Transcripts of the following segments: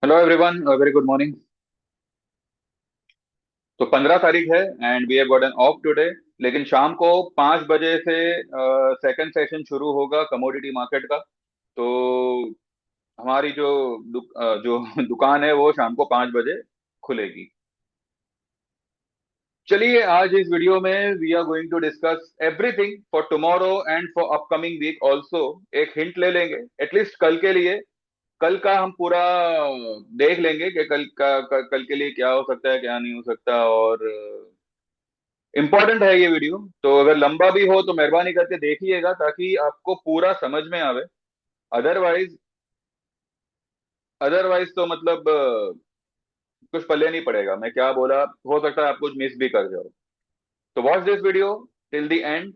Hello everyone, very good morning. तो 15 तारीख है and we have got an off today. लेकिन शाम को 5 बजे से सेकंड सेशन शुरू होगा कमोडिटी मार्केट का। तो हमारी जो दुकान है वो शाम को 5 बजे खुलेगी। चलिए, आज इस वीडियो में we are going to discuss everything for tomorrow and for upcoming week also. एक हिंट ले लेंगे एटलीस्ट कल के लिए। कल का हम पूरा देख लेंगे कि कल के लिए क्या हो सकता है, क्या नहीं हो सकता। और इम्पोर्टेंट है ये वीडियो, तो अगर लंबा भी हो तो मेहरबानी करके देखिएगा ताकि आपको पूरा समझ में आवे। अदरवाइज अदरवाइज तो मतलब कुछ पल्ले नहीं पड़ेगा। मैं क्या बोला, हो सकता है आप कुछ मिस भी कर जाओ। तो watch this video till the end.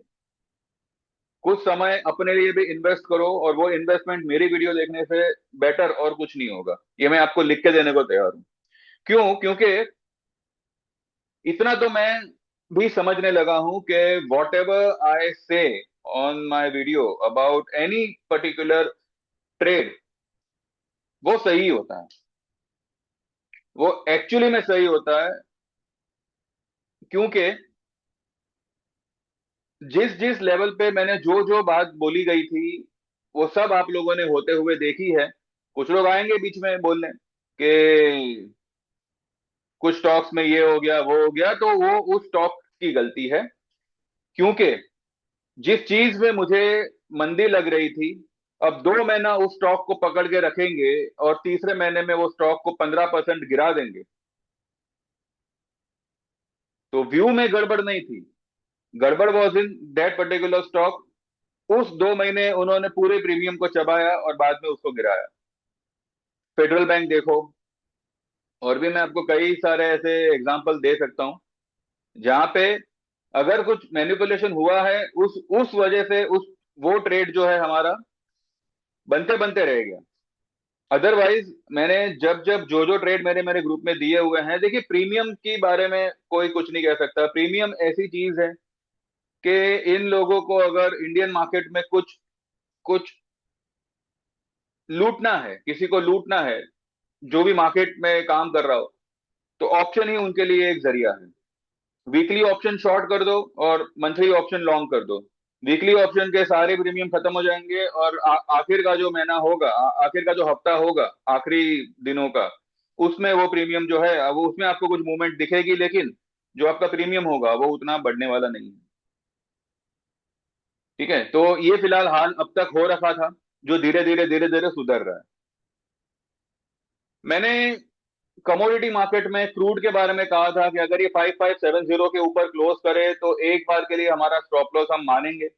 कुछ समय अपने लिए भी इन्वेस्ट करो, और वो इन्वेस्टमेंट मेरी वीडियो देखने से बेटर और कुछ नहीं होगा। ये मैं आपको लिख के देने को तैयार हूं। क्यों? क्योंकि इतना तो मैं भी समझने लगा हूं कि वॉट एवर आई से on my video about any particular trade, वो सही होता है। वो एक्चुअली में सही होता है। क्योंकि जिस जिस लेवल पे मैंने जो जो बात बोली गई थी, वो सब आप लोगों ने होते हुए देखी है। कुछ लोग आएंगे बीच में बोलने कि कुछ स्टॉक्स में ये हो गया, वो हो गया, तो वो उस स्टॉक की गलती है। क्योंकि जिस चीज में मुझे मंदी लग रही थी, अब 2 महीना उस स्टॉक को पकड़ के रखेंगे और तीसरे महीने में वो स्टॉक को 15% गिरा देंगे, तो व्यू में गड़बड़ नहीं थी। गड़बड़ was in that particular stock. उस 2 महीने उन्होंने पूरे प्रीमियम को चबाया और बाद में उसको गिराया। फेडरल बैंक देखो, और भी मैं आपको कई सारे ऐसे एग्जांपल दे सकता हूं जहां पे अगर कुछ मैनिपुलेशन हुआ है, उस वजह से उस वो ट्रेड जो है हमारा बनते बनते रह गया। अदरवाइज मैंने जब जब जो जो ट्रेड मेरे मेरे ग्रुप में दिए हुए हैं, देखिए प्रीमियम के बारे में कोई कुछ नहीं कह सकता। प्रीमियम ऐसी चीज है कि इन लोगों को अगर इंडियन मार्केट में कुछ कुछ लूटना है, किसी को लूटना है, जो भी मार्केट में काम कर रहा हो, तो ऑप्शन ही उनके लिए एक जरिया है। वीकली ऑप्शन शॉर्ट कर दो और मंथली ऑप्शन लॉन्ग कर दो। वीकली ऑप्शन के सारे प्रीमियम खत्म हो जाएंगे और आखिर का जो महीना होगा, आखिर का जो हफ्ता होगा, आखिरी दिनों का, उसमें वो प्रीमियम जो है वो उसमें आपको कुछ मूवमेंट दिखेगी, लेकिन जो आपका प्रीमियम होगा वो उतना बढ़ने वाला नहीं है। ठीक है, तो ये फिलहाल हाल अब तक हो रखा था, जो धीरे धीरे सुधर रहा है। मैंने कमोडिटी मार्केट में क्रूड के बारे में कहा था कि अगर ये 5570 के ऊपर क्लोज करे तो एक बार के लिए हमारा स्टॉप लॉस हम मानेंगे।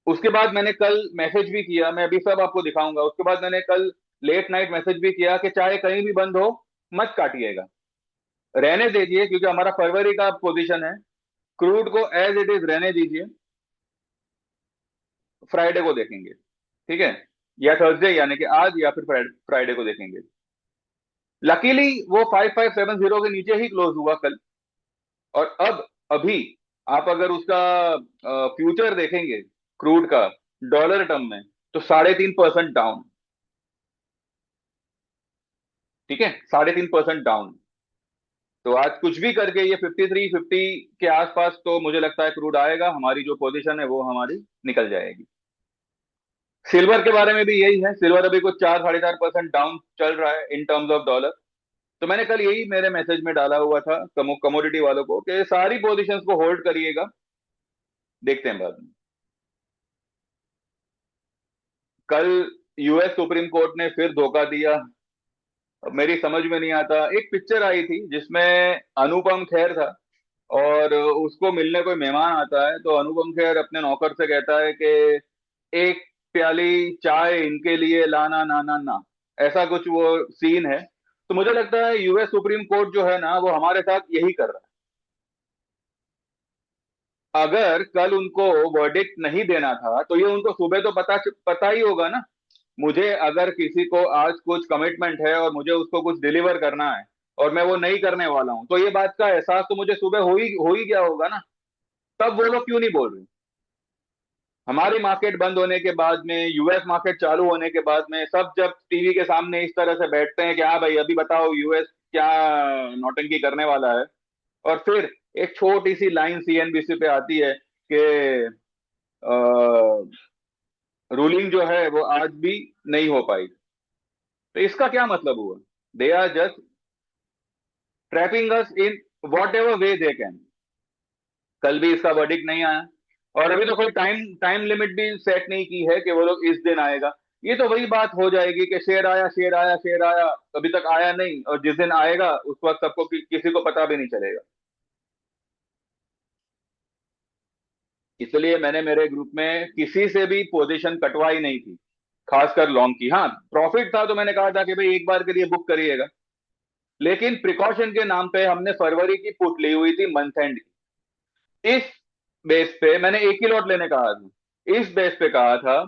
उसके बाद मैंने कल मैसेज भी किया, मैं अभी सब आपको दिखाऊंगा। उसके बाद मैंने कल लेट नाइट मैसेज भी किया कि चाहे कहीं भी बंद हो, मत काटिएगा, रहने दीजिए, क्योंकि हमारा फरवरी का पोजीशन है। क्रूड को एज इट इज रहने दीजिए, फ्राइडे को देखेंगे। ठीक है, या थर्सडे यानी कि आज, या फिर फ्राइडे को देखेंगे। लकीली वो 5570 के नीचे ही क्लोज हुआ कल। और अब अभी आप अगर उसका फ्यूचर देखेंगे क्रूड का डॉलर टर्म में, तो 3.5% डाउन। ठीक है, 3.5% डाउन। तो आज कुछ भी करके ये 5350 के आसपास तो मुझे लगता है क्रूड आएगा, हमारी जो पोजीशन है वो हमारी निकल जाएगी। सिल्वर के बारे में भी यही है। सिल्वर अभी कुछ 4-4.5% डाउन चल रहा है इन टर्म्स ऑफ डॉलर। तो मैंने कल यही मेरे मैसेज में डाला हुआ था कमोडिटी वालों को कि सारी पोजीशंस को होल्ड करिएगा, देखते हैं बाद में। कल यूएस सुप्रीम कोर्ट ने फिर धोखा दिया। अब मेरी समझ में नहीं आता, एक पिक्चर आई थी जिसमें अनुपम खेर था, और उसको मिलने कोई मेहमान आता है, तो अनुपम खेर अपने नौकर से कहता है कि एक प्याली चाय इनके लिए लाना ना ना ना। ऐसा कुछ वो सीन है। तो मुझे लगता है यूएस सुप्रीम कोर्ट जो है ना, वो हमारे साथ यही कर रहा है। अगर कल उनको वर्डिक्ट नहीं देना था तो ये उनको सुबह तो पता पता ही होगा ना। मुझे अगर किसी को आज कुछ कमिटमेंट है और मुझे उसको कुछ डिलीवर करना है, और मैं वो नहीं करने वाला हूं, तो ये बात का एहसास तो मुझे सुबह हो ही गया होगा ना। तब वो लोग क्यों नहीं बोल रहे? हमारी मार्केट बंद होने के बाद में, यूएस मार्केट चालू होने के बाद में, सब जब टीवी के सामने इस तरह से बैठते हैं कि हाँ भाई अभी बताओ यूएस क्या नौटंकी करने वाला है, और फिर एक छोटी सी लाइन सीएनबीसी पे आती है कि रूलिंग जो है वो आज भी नहीं हो पाई। तो इसका क्या मतलब हुआ? They are just trapping us in whatever way they can. कल भी इसका वर्डिक्ट नहीं आया, और अभी तो कोई टाइम टाइम लिमिट भी सेट नहीं की है कि वो लोग इस दिन आएगा। ये तो वही बात हो जाएगी कि शेयर आया, शेयर आया, शेयर आया, अभी तक आया नहीं, और जिस दिन आएगा उस वक्त सबको किसी को पता भी नहीं चलेगा। इसलिए मैंने मेरे ग्रुप में किसी से भी पोजीशन कटवाई नहीं थी, खासकर लॉन्ग की। हाँ, प्रॉफिट था तो मैंने कहा था कि भाई एक बार के लिए बुक करिएगा, लेकिन प्रिकॉशन के नाम पे हमने फरवरी की पुट ली हुई थी मंथ एंड की। इस बेस पे मैंने एक ही लॉट लेने कहा था। इस बेस पे कहा था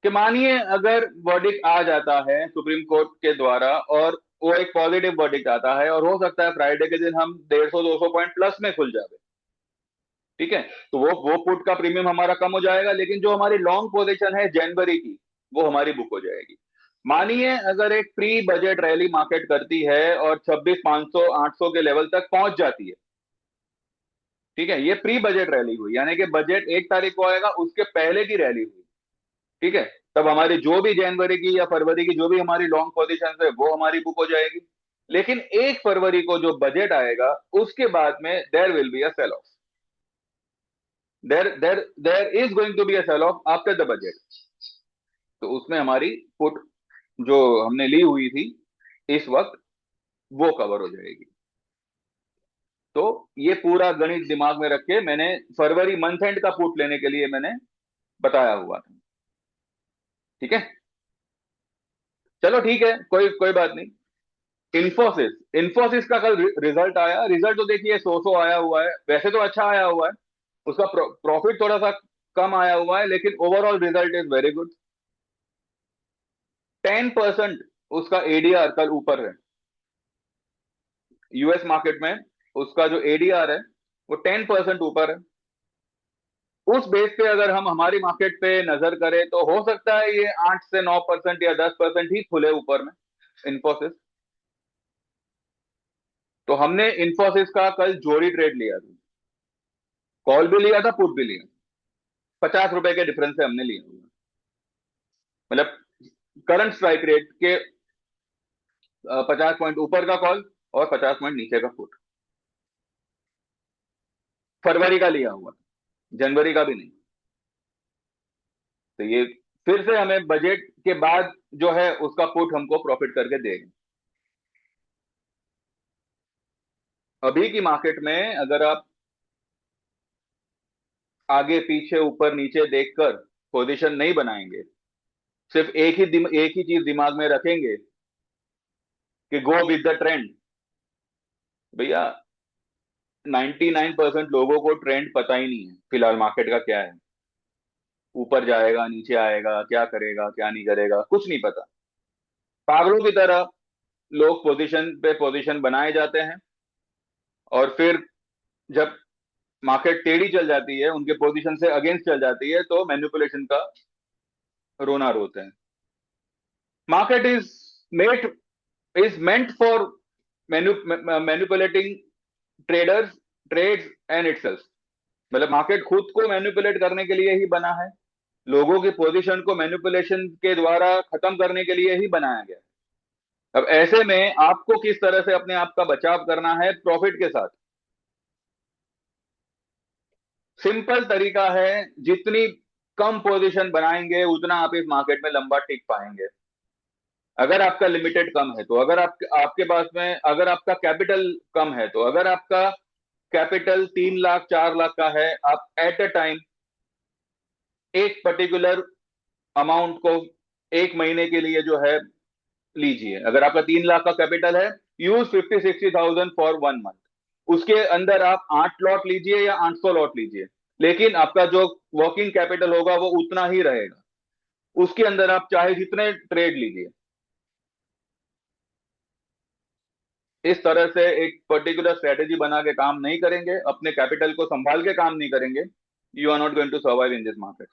कि मानिए अगर वर्डिक्ट आ जाता है सुप्रीम कोर्ट के द्वारा, और वो एक पॉजिटिव वर्डिक्ट आता है, और हो सकता है फ्राइडे के दिन हम 150-200 पॉइंट प्लस में खुल जाए, ठीक है, तो वो पुट का प्रीमियम हमारा कम हो जाएगा, लेकिन जो हमारी लॉन्ग पोजीशन है जनवरी की, वो हमारी बुक हो जाएगी। मानिए अगर एक प्री बजट रैली मार्केट करती है और 26,500 800 के लेवल तक पहुंच जाती है, ठीक है, ये प्री बजट रैली हुई, यानी कि बजट 1 तारीख को आएगा उसके पहले की रैली हुई, ठीक है, तब हमारी जो भी जनवरी की या फरवरी की जो भी हमारी लॉन्ग पोजीशन है वो हमारी बुक हो जाएगी। लेकिन 1 फरवरी को जो बजट आएगा उसके बाद में there will be a sell off, there is going to be a sell off after the budget. तो उसमें हमारी पुट जो हमने ली हुई थी इस वक्त, वो कवर हो जाएगी। तो ये पूरा गणित दिमाग में रख के मैंने फरवरी मंथ एंड का पुट लेने के लिए मैंने बताया हुआ था, ठीक है। चलो ठीक है, कोई कोई बात नहीं। इन्फोसिस, इन्फोसिस का कल रिजल्ट आया। रिजल्ट तो देखिए सो आया हुआ है, वैसे तो अच्छा आया हुआ है, उसका प्रॉफिट थोड़ा सा कम आया हुआ है, लेकिन overall result is very good. 10% उसका एडीआर कल ऊपर है यूएस मार्केट में। उसका जो एडीआर है वो 10% ऊपर है। उस बेस पे अगर हम हमारी मार्केट पे नजर करें तो हो सकता है ये 8 से 9% या 10% ही खुले ऊपर में, इन्फोसिस। तो हमने इन्फोसिस का कल जोड़ी ट्रेड लिया था, कॉल भी लिया था, पुट भी लिया। 50 रुपए के डिफरेंस से हमने लिया हुआ, मतलब करंट स्ट्राइक रेट के 50 पॉइंट ऊपर का कॉल और 50 पॉइंट नीचे का पुट। फरवरी का लिया हुआ, जनवरी का भी नहीं। तो ये फिर से हमें बजट के बाद जो है उसका पुट हमको प्रॉफिट करके देगा। अभी की मार्केट में अगर आप आगे पीछे ऊपर नीचे देखकर पोजीशन नहीं बनाएंगे, सिर्फ एक ही चीज दिमाग में रखेंगे कि गो विद द ट्रेंड, भैया 99% लोगों को ट्रेंड पता ही नहीं है फिलहाल मार्केट का क्या है। ऊपर जाएगा, नीचे आएगा, क्या करेगा, क्या नहीं करेगा, कुछ नहीं पता। पागलों की तरह लोग पोजीशन पे पोजीशन बनाए जाते हैं, और फिर जब मार्केट टेढ़ी चल जाती है, उनके पोजीशन से अगेंस्ट चल जाती है, तो मैनिपुलेशन का रोना रोते हैं। Market made is meant for manipulating traders, trades and itself. मतलब मार्केट खुद को मैनिपुलेट करने के लिए ही बना है, लोगों की पोजीशन को मैनिपुलेशन के द्वारा खत्म करने के लिए ही बनाया गया है। अब ऐसे में आपको किस तरह से अपने आप का बचाव करना है प्रॉफिट के साथ? सिंपल तरीका है, जितनी कम पोजीशन बनाएंगे उतना आप इस मार्केट में लंबा टिक पाएंगे। अगर आपका लिमिटेड कम है तो, अगर आपके पास में अगर आपका कैपिटल कम है तो, अगर आपका कैपिटल 3 लाख 4 लाख का है, आप एट अ टाइम एक पर्टिकुलर अमाउंट को एक महीने के लिए जो है लीजिए। अगर आपका 3 लाख का कैपिटल है, यूज 50-60 थाउजेंड फॉर 1 मंथ। उसके अंदर आप 8 लॉट लीजिए या 800 लॉट लीजिए, लेकिन आपका जो वर्किंग कैपिटल होगा वो उतना ही रहेगा। उसके अंदर आप चाहे जितने ट्रेड लीजिए। इस तरह से एक पर्टिकुलर स्ट्रेटेजी बना के काम नहीं करेंगे, अपने कैपिटल को संभाल के काम नहीं करेंगे, you are not going to survive in this market.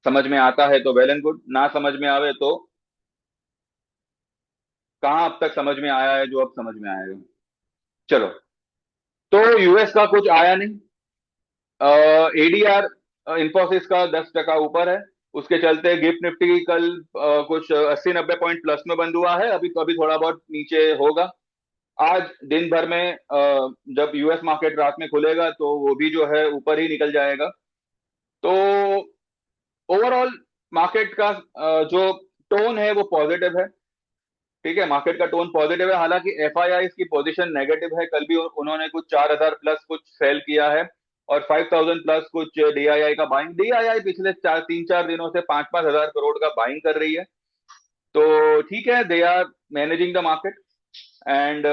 समझ में आता है तो वेल एंड गुड, ना समझ में आवे तो कहाँ अब तक समझ में आया है जो अब समझ में आएगा। चलो, तो यूएस का कुछ आया नहीं। एडीआर इंफोसिस का 10% ऊपर है। उसके चलते गिफ्ट निफ्टी कल कुछ 80-90 पॉइंट प्लस में बंद हुआ है, अभी तो अभी थोड़ा बहुत नीचे होगा। आज दिन भर में जब यूएस मार्केट रात में खुलेगा तो वो भी जो है ऊपर ही निकल जाएगा। तो ओवरऑल मार्केट का जो टोन है वो पॉजिटिव है। ठीक है, मार्केट का टोन पॉजिटिव है, हालांकि एफआईआई की पोजीशन नेगेटिव है। कल भी उन्होंने कुछ 4000 प्लस कुछ सेल किया है और 5000 प्लस कुछ डीआईआई का बाइंग। डीआईआई पिछले 3-4 दिनों से 5-5 हजार करोड़ का बाइंग कर रही है। तो ठीक है, they are managing the market and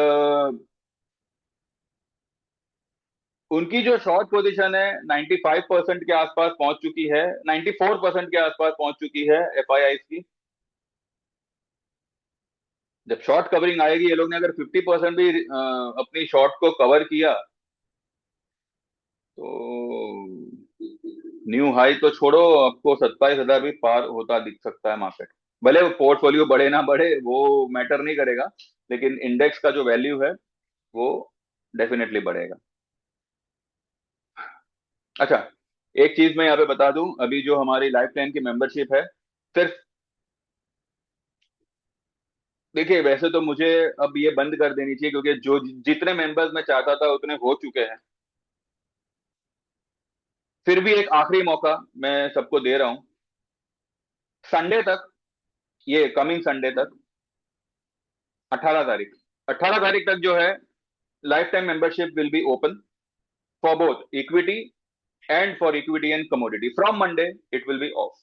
उनकी जो शॉर्ट पोजीशन है 95% के आसपास पहुंच चुकी है, 94% के आसपास पहुंच चुकी है एफआईआई की। जब शॉर्ट कवरिंग आएगी, ये लोग ने अगर 50% भी अपनी शॉर्ट को कवर किया तो न्यू हाई तो छोड़ो, आपको 27,000 भी पार होता दिख सकता है मार्केट। भले वो पोर्टफोलियो बढ़े ना बढ़े वो मैटर नहीं करेगा, लेकिन इंडेक्स का जो वैल्यू है वो डेफिनेटली बढ़ेगा। अच्छा, एक चीज मैं यहाँ पे बता दूं, अभी जो हमारी लाइफ टाइम की मेंबरशिप है, सिर्फ देखिए, वैसे तो मुझे अब ये बंद कर देनी चाहिए क्योंकि जो जितने मेंबर्स मैं चाहता था उतने हो चुके हैं। फिर भी एक आखिरी मौका मैं सबको दे रहा हूं, संडे तक, ये कमिंग संडे तक, 18 तारीख, 18 तारीख तक जो है life time membership will be open for both equity and for equity and commodity. From Monday it will be of.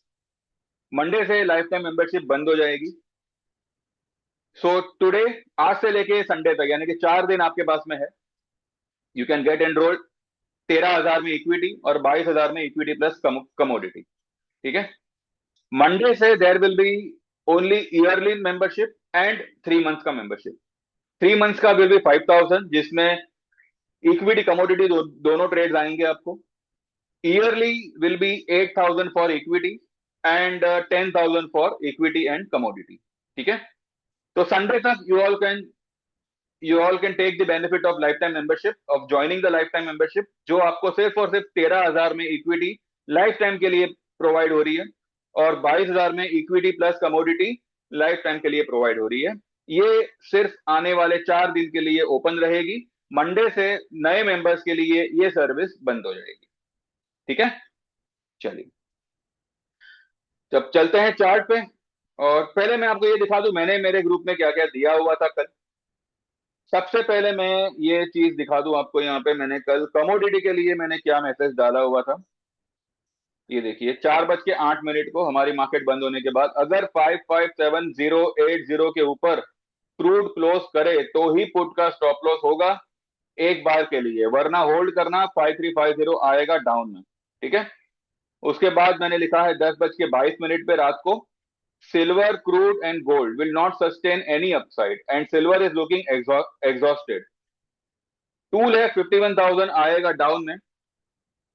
Monday से लाइफ टाइम मेंबरशिप बंद हो जाएगी। सो टुडे, आज से लेके संडे तक, यानी कि 4 दिन आपके पास में है, यू कैन गेट एनरोल्ड 13,000 में इक्विटी और 22,000 में इक्विटी प्लस कमोडिटी। ठीक है, मंडे से there will be only yearly membership and 3 months का मेंबरशिप। 3 मंथ्स का विल बी 5,000, जिसमें इक्विटी कमोडिटी दोनों ट्रेड्स आएंगे आपको। Yearly will be 8,000 for equity and 10,000 for equity and commodity. ठीक है, तो संडे तक you all can take the benefit of lifetime membership, of joining the lifetime membership, जो आपको सिर्फ और सिर्फ 13,000 में इक्विटी लाइफ टाइम के लिए प्रोवाइड हो रही है और 22,000 में equity plus commodity life time के लिए प्रोवाइड हो रही है। ये सिर्फ आने वाले 4 दिन के लिए ओपन रहेगी। मंडे से नए मेंबर्स के लिए ये सर्विस बंद हो जाएगी। ठीक है, चलिए, जब चलते हैं चार्ट पे, और पहले मैं आपको ये दिखा दूं मैंने मेरे ग्रुप में क्या क्या दिया हुआ था कल। सबसे पहले मैं ये चीज दिखा दूं आपको, यहाँ पे मैंने कल कमोडिटी के लिए मैंने क्या मैसेज डाला हुआ था। ये देखिए, 4:08 को हमारी मार्केट बंद होने के बाद अगर 557080 के ऊपर क्रूड क्लोज करे तो ही पुट का स्टॉप लॉस होगा एक बार के लिए, वरना होल्ड करना, 5350 आएगा डाउन में। ठीक है, उसके बाद मैंने लिखा है 10:22 पे रात को, silver, crude and gold will not sustain any upside and silver is looking exhausted. Tool है 51,000 आएगा डाउन में,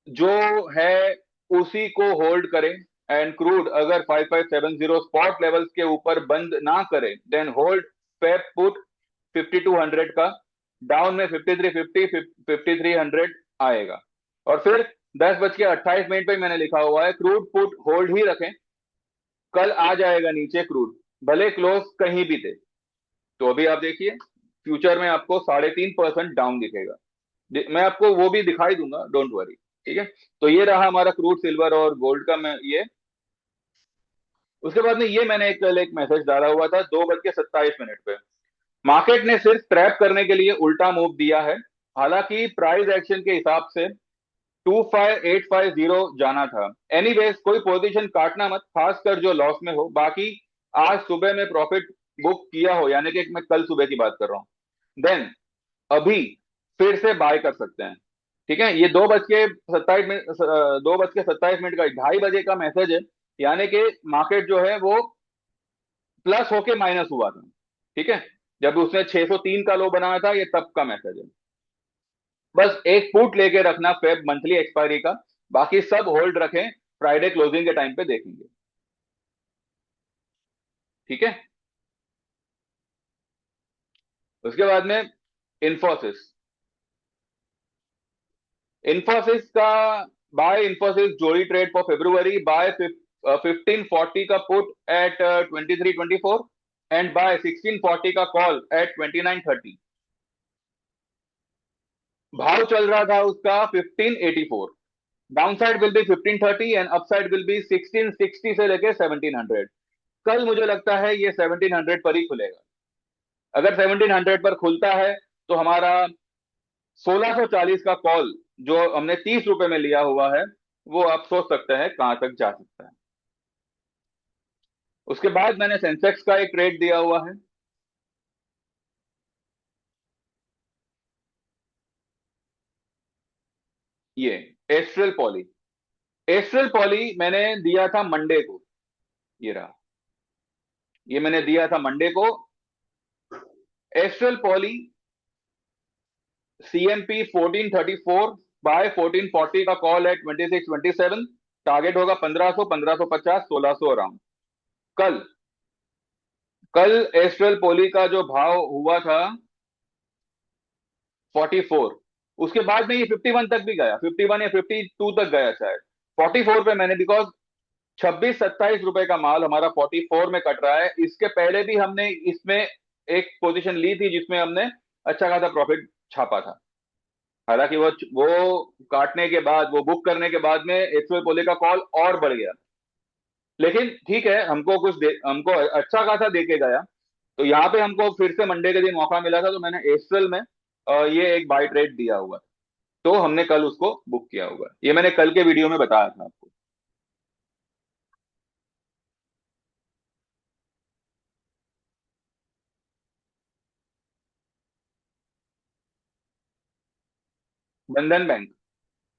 जो है उसी को होल्ड करें। एंड क्रूड अगर 5570 स्पॉट लेवल्स के ऊपर बंद ना करे देन होल्ड फेप पुट 5200 का, डाउन में 5350 5300 आएगा। और फिर 10:28 पे मैंने लिखा हुआ है क्रूड पुट होल्ड ही रखें, कल आ जाएगा नीचे क्रूड, भले क्लोज कहीं भी थे। तो अभी आप देखिए, फ्यूचर में आपको 3.5% डाउन दिखेगा। मैं आपको वो भी दिखाई दूंगा, डोंट वरी। ठीक है, तो ये रहा हमारा क्रूड, सिल्वर और गोल्ड का मैं ये। उसके बाद में ये मैंने एक मैसेज डाला हुआ था 2:27 पे, मार्केट ने सिर्फ ट्रैप करने के लिए उल्टा मूव दिया है, हालांकि प्राइस एक्शन के हिसाब से 25,850 जाना था। एनीवेज कोई पोजीशन काटना मत, खासकर जो लॉस में हो। बाकी आज सुबह में प्रॉफिट बुक किया हो, यानी कि मैं कल सुबह की बात कर रहा हूं, देन अभी फिर से बाय कर सकते हैं। ठीक है, ये 2:27 2:27 का 2:30 बजे का मैसेज है, यानी कि मार्केट जो है वो प्लस होके माइनस हुआ था। ठीक है, जब उसने 603 का लो बनाया था, ये तब का मैसेज है। बस एक पुट लेके रखना फेब मंथली एक्सपायरी का, बाकी सब होल्ड रखें। फ्राइडे क्लोजिंग के टाइम पे देखेंगे। ठीक है। उसके बाद में इंफोसिस। इंफोसिस का बाय इंफोसिस जोड़ी ट्रेड फॉर फेब्रुवरी, बाय 1540 का पुट एट 2324 एंड बाय 1640 का कॉल एट 2930। भाव चल रहा था उसका 1584। Down side will be 1530 and upside will be 1660 से लेके 1700। कल मुझे लगता है ये 1700 पर ही खुलेगा। अगर 1700 पर खुलता है तो हमारा 1640 का कॉल जो हमने 30 रुपए में लिया हुआ है, वो आप सोच सकते हैं कहां तक जा सकता है। उसके बाद मैंने सेंसेक्स का एक ट्रेड दिया हुआ है। ये एस्ट्रल पॉली। एस्ट्रल पॉली मैंने दिया था मंडे को। ये रहा। ये मैंने दिया था मंडे को। एस्ट्रल पॉली सीएमपी 1434 बाय 1440 का कॉल है 2627। टारगेट होगा 1500, 1550, 1600 अराउंड। कल कल एस्ट्रल पोली का जो भाव हुआ था 44, उसके बाद में ये 51 तक भी गया, 51 या 52 तक गया शायद। 44 पे मैंने, बिकॉज 26-27 रुपए का माल हमारा 44 में कट रहा है। इसके पहले भी हमने इसमें एक पोजीशन ली थी जिसमें हमने अच्छा खासा प्रॉफिट छापा था। हालांकि वो काटने के बाद, वो बुक करने के बाद में एक्सो पोले का कॉल और बढ़ गया। लेकिन ठीक है, हमको अच्छा खासा दे के गया। तो यहाँ पे हमको फिर से मंडे के दिन मौका मिला था, तो मैंने एस्ट्रल में ये एक बाय ट्रेड दिया हुआ। तो हमने कल उसको बुक किया हुआ। ये मैंने कल के वीडियो में बताया था आपको। बंधन बैंक।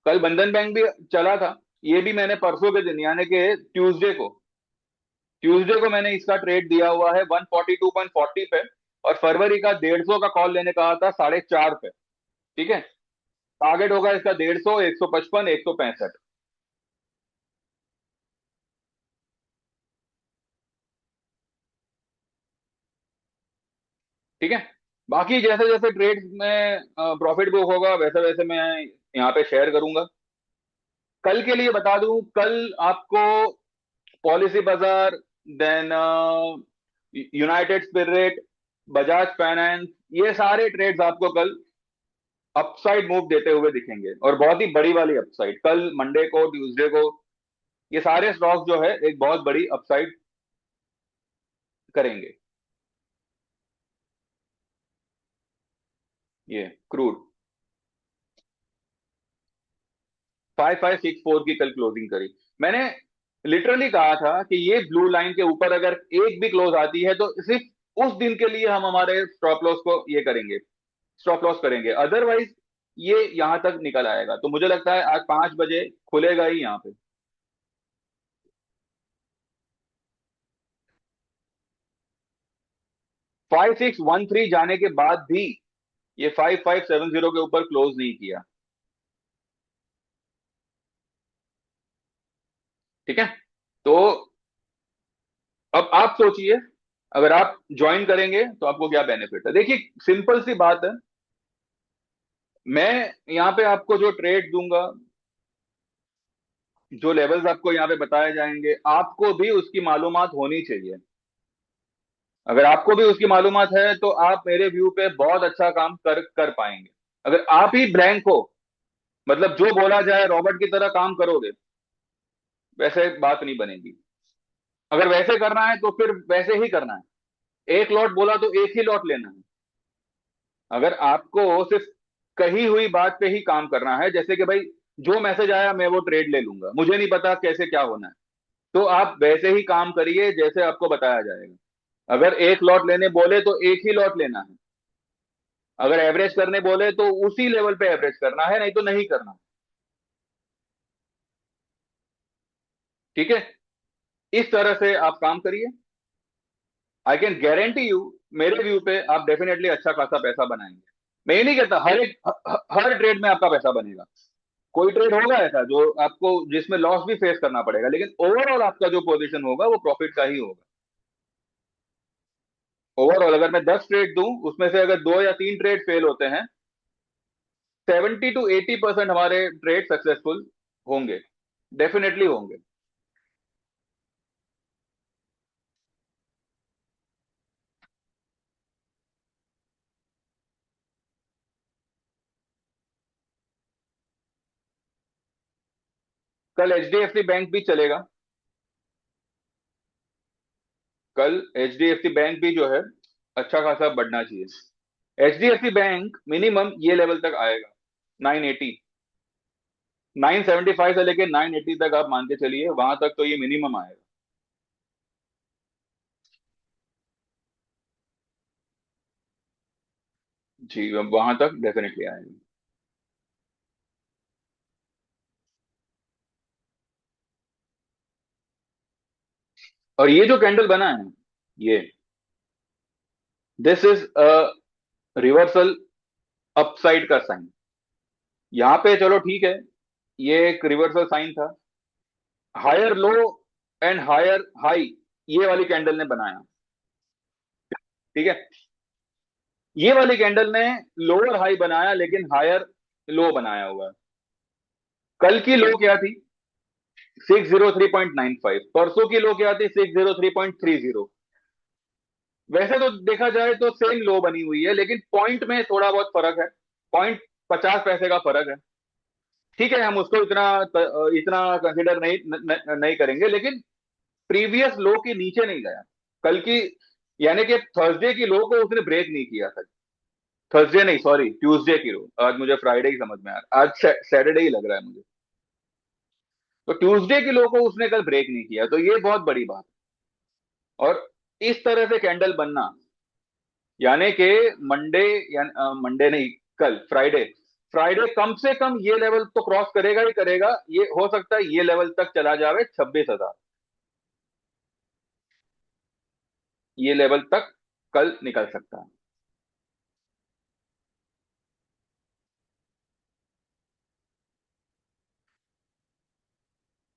कल बंधन बैंक भी चला था। ये भी मैंने परसों के दिन, यानी कि ट्यूसडे को मैंने इसका ट्रेड दिया हुआ है 142.40 पे। और फरवरी का 150 का कॉल लेने कहा था 4.5 पे। ठीक है। टारगेट होगा इसका 150, 155, 165। ठीक है। बाकी जैसे जैसे ट्रेड्स में प्रॉफिट बुक होगा, वैसे वैसे मैं यहाँ पे शेयर करूंगा। कल के लिए बता दूं, कल आपको Policybazaar, then United Spirit, Bajaj Finance, ये सारे ट्रेड्स आपको कल अपसाइड मूव देते हुए दिखेंगे, और बहुत ही बड़ी वाली अपसाइड। कल मंडे को, ट्यूसडे को ये सारे स्टॉक जो है एक बहुत बड़ी अपसाइड करेंगे। ये क्रूड 5564 की कल क्लोजिंग करी। मैंने लिटरली कहा था कि ये ब्लू लाइन के ऊपर अगर एक भी क्लोज आती है तो सिर्फ उस दिन के लिए हम हमारे स्टॉप लॉस को ये करेंगे, स्टॉप लॉस करेंगे। अदरवाइज ये यहां तक निकल आएगा। तो मुझे लगता है आज 5 बजे खुलेगा ही यहाँ पे। 5613 जाने के बाद भी ये 5570 के ऊपर क्लोज नहीं किया। ठीक है। तो अब आप सोचिए, अगर आप ज्वाइन करेंगे तो आपको क्या बेनिफिट है। देखिए, सिंपल सी बात है। मैं यहाँ पे आपको जो ट्रेड दूंगा, जो लेवल्स आपको यहाँ पे बताए जाएंगे, आपको भी उसकी मालूमात होनी चाहिए। अगर आपको भी उसकी मालूमात है तो आप मेरे व्यू पे बहुत अच्छा काम कर कर पाएंगे। अगर आप ही ब्लैंक हो, मतलब जो बोला जाए रॉबर्ट की तरह काम करोगे, वैसे बात नहीं बनेगी। अगर वैसे करना है तो फिर वैसे ही करना है। एक लॉट बोला तो एक ही लॉट लेना है। अगर आपको सिर्फ कही हुई बात पे ही काम करना है, जैसे कि भाई जो मैसेज आया मैं वो ट्रेड ले लूंगा, मुझे नहीं पता कैसे क्या होना है, तो आप वैसे ही काम करिए जैसे आपको बताया जाएगा। अगर एक लॉट लेने बोले तो एक ही लॉट लेना है। अगर एवरेज करने बोले तो उसी लेवल पे एवरेज करना है, नहीं तो नहीं करना। ठीक है। इस तरह से आप काम करिए। आई कैन गारंटी यू, मेरे व्यू पे आप डेफिनेटली अच्छा खासा पैसा बनाएंगे। मैं ये नहीं कहता हर ट्रेड में आपका पैसा बनेगा। कोई ट्रेड होगा ऐसा जो आपको जिसमें लॉस भी फेस करना पड़ेगा, लेकिन ओवरऑल आपका जो पोजीशन होगा वो प्रॉफिट का ही होगा। ओवरऑल अगर मैं 10 ट्रेड दूं, उसमें से अगर 2 या 3 ट्रेड फेल होते हैं, 70 to 80% हमारे ट्रेड सक्सेसफुल होंगे, डेफिनेटली होंगे। कल एचडीएफसी बैंक भी चलेगा। कल एचडीएफसी बैंक भी जो है अच्छा खासा बढ़ना चाहिए। एचडीएफसी बैंक मिनिमम ये लेवल तक आएगा, 980। 975 से लेके 980 तक आप मान के चलिए, वहां तक तो ये मिनिमम आएगा। जी, वहां तक डेफिनेटली आएगा। और ये जो कैंडल बना है, ये this is a reversal upside का साइन। यहाँ पे चलो ठीक है, ये एक रिवर्सल साइन था। Higher low and higher high ये वाली कैंडल ने बनाया, ठीक है। ये वाली कैंडल ने लोअर हाई बनाया लेकिन हायर लो बनाया हुआ है। कल की लो क्या थी? 603.95। परसों की लो क्या थी? 603.30। वैसे तो देखा जाए तो सेम लो बनी हुई है, लेकिन पॉइंट में थोड़ा बहुत फर्क है। पॉइंट 50 पैसे का फर्क है। ठीक है, हम उसको इतना कंसिडर नहीं करेंगे, लेकिन प्रीवियस लो के नीचे नहीं गया कल की। यानी कि थर्सडे की लो को उसने ब्रेक नहीं किया था। थर्सडे नहीं, सॉरी, ट्यूसडे की लो। आज मुझे फ्राइडे ही समझ में आ रहा, आज सैटरडे ही लग रहा है मुझे। तो ट्यूसडे की लो को उसने कल ब्रेक नहीं किया, तो ये बहुत बड़ी बात है। और इस तरह से कैंडल बनना, यानी कि मंडे, या मंडे नहीं, कल फ्राइडे, फ्राइडे कम से कम ये लेवल तो क्रॉस करेगा ही करेगा। ये हो सकता है ये लेवल तक चला जावे, 26,000। ये लेवल तक कल निकल सकता है।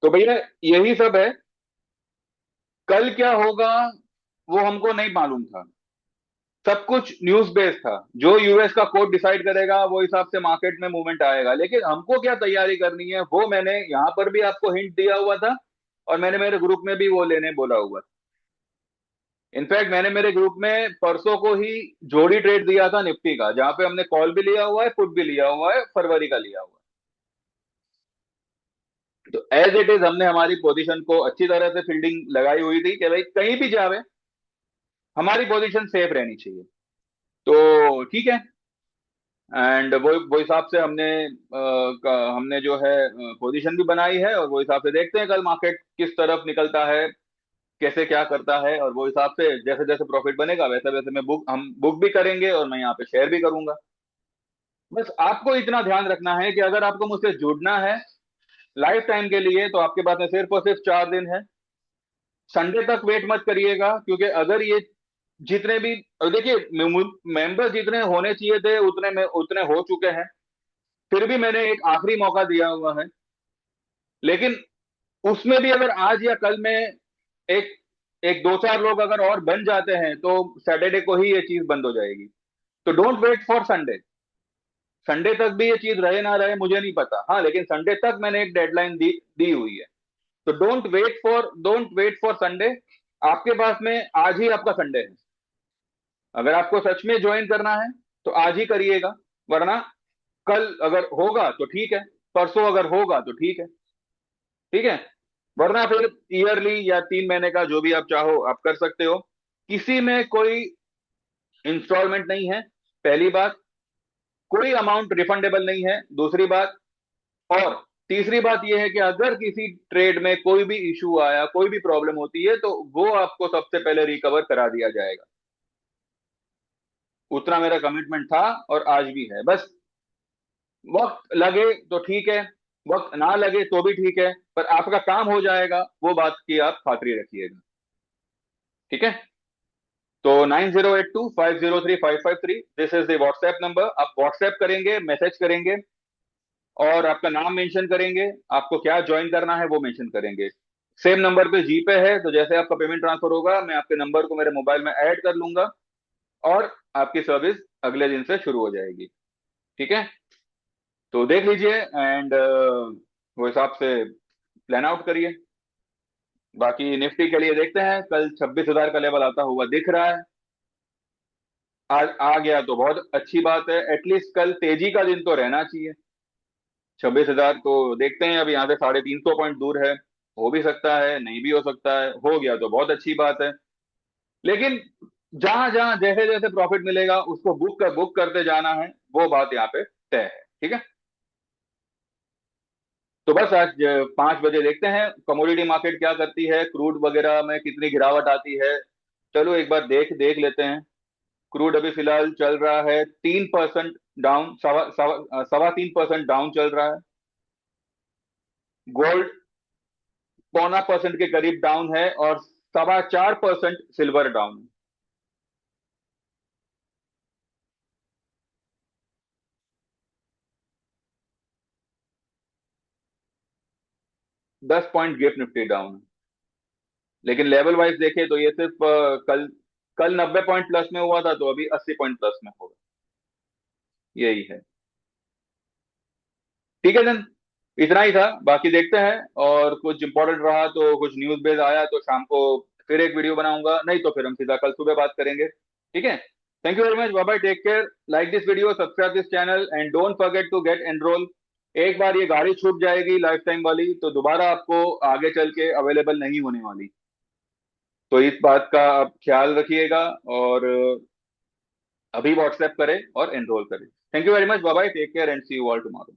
तो भैया यही सब है। कल क्या होगा वो हमको नहीं मालूम था। सब कुछ न्यूज बेस्ड था। जो यूएस का कोर्ट डिसाइड करेगा वो हिसाब से मार्केट में मूवमेंट आएगा, लेकिन हमको क्या तैयारी करनी है वो मैंने यहां पर भी आपको हिंट दिया हुआ था, और मैंने मेरे ग्रुप में भी वो लेने बोला हुआ था। इनफैक्ट मैंने मेरे ग्रुप में परसों को ही जोड़ी ट्रेड दिया था निफ्टी का, जहां पे हमने कॉल भी लिया हुआ है, पुट भी लिया हुआ है, फरवरी का लिया हुआ है। तो एज इट इज हमने हमारी पोजीशन को अच्छी तरह से फील्डिंग लगाई हुई थी कि भाई कहीं भी जावे हमारी पोजीशन सेफ रहनी चाहिए। तो ठीक है। एंड वो हिसाब से हमने जो है पोजीशन भी बनाई है, और वो हिसाब से देखते हैं कल मार्केट किस तरफ निकलता है, कैसे क्या करता है, और वो हिसाब से जैसे जैसे प्रॉफिट बनेगा वैसे वैसे हम बुक भी करेंगे, और मैं यहाँ पे शेयर भी करूंगा। बस आपको इतना ध्यान रखना है कि अगर आपको मुझसे जुड़ना है लाइफ टाइम के लिए, तो आपके पास में सिर्फ और सिर्फ 4 दिन है। संडे तक वेट मत करिएगा, क्योंकि अगर ये जितने भी, देखिए, मेंबर जितने होने चाहिए थे उतने हो चुके हैं। फिर भी मैंने एक आखिरी मौका दिया हुआ है, लेकिन उसमें भी अगर आज या कल में एक एक 2-4 लोग अगर और बन जाते हैं, तो सैटरडे को ही ये चीज बंद हो जाएगी। तो don't wait for Sunday. Sunday तक भी ये चीज रहे ना रहे मुझे नहीं पता, हाँ, लेकिन संडे तक मैंने एक डेडलाइन दी हुई है। तो डोंट वेट फॉर संडे। आपके पास में आज ही आपका संडे है। अगर आपको सच में ज्वाइन करना है तो आज ही करिएगा, वरना कल अगर होगा तो ठीक है, परसों अगर होगा तो ठीक है। ठीक है, वरना फिर ईयरली या 3 महीने का जो भी आप चाहो आप कर सकते हो। किसी में कोई इंस्टॉलमेंट नहीं है, पहली बात। कोई अमाउंट रिफंडेबल नहीं है, दूसरी बात। और तीसरी बात यह है कि अगर किसी ट्रेड में कोई भी इशू आया, कोई भी प्रॉब्लम होती है, तो वो आपको सबसे पहले रिकवर करा दिया जाएगा। उतना मेरा कमिटमेंट था और आज भी है। बस वक्त लगे तो ठीक है, वक्त ना लगे तो भी ठीक है, पर आपका काम हो जाएगा, वो बात की आप खातरी रखिएगा। ठीक है। तो 9082503553, this is the WhatsApp number. आप व्हाट्सएप करेंगे, मैसेज करेंगे, और आपका नाम मेंशन करेंगे, आपको क्या ज्वाइन करना है वो मेंशन करेंगे। सेम नंबर पे जीपे है, तो जैसे आपका पेमेंट ट्रांसफर होगा मैं आपके नंबर को मेरे मोबाइल में ऐड कर लूंगा और आपकी सर्विस अगले दिन से शुरू हो जाएगी। ठीक है, तो देख लीजिए एंड वो हिसाब से प्लान आउट करिए। बाकी निफ्टी के लिए देखते हैं, कल 26,000 का लेवल आता हुआ दिख रहा है। आज आ गया तो बहुत अच्छी बात है, एटलीस्ट कल तेजी का दिन तो रहना चाहिए। 26,000 तो देखते हैं, अब यहाँ से 350 पॉइंट दूर है, हो भी सकता है नहीं भी हो सकता है, हो गया तो बहुत अच्छी बात है। लेकिन जहां जहां जैसे जैसे प्रॉफिट मिलेगा उसको बुक करते जाना है, वो बात यहाँ पे तय है। ठीक है, तो बस आज 5 बजे देखते हैं कमोडिटी मार्केट क्या करती है, क्रूड वगैरह में कितनी गिरावट आती है। चलो एक बार देख देख लेते हैं। क्रूड अभी फिलहाल चल रहा है 3% डाउन, सवा सवा 3.25% डाउन चल रहा है। गोल्ड 0.25% के करीब डाउन है और 4.25% सिल्वर डाउन है। 10 पॉइंट गिफ्ट निफ्टी डाउन है। लेकिन लेवल वाइज देखे तो ये सिर्फ कल कल 90 पॉइंट प्लस में हुआ था, तो अभी 80 पॉइंट प्लस में होगा, यही है। ठीक है देन, इतना ही था, बाकी देखते हैं। और कुछ इंपॉर्टेंट रहा तो कुछ न्यूज बेस आया तो शाम को फिर एक वीडियो बनाऊंगा, नहीं तो फिर हम सीधा कल सुबह बात करेंगे। ठीक है, thank you very much, bye bye, take care, like this video, subscribe this channel and don't forget to get enroll. एक बार ये गाड़ी छूट जाएगी लाइफ टाइम वाली तो दोबारा आपको आगे चल के अवेलेबल नहीं होने वाली, तो इस बात का आप ख्याल रखिएगा। और अभी व्हाट्सएप करें और एनरोल करें। Thank you very much, bye bye, take care and see you all tomorrow.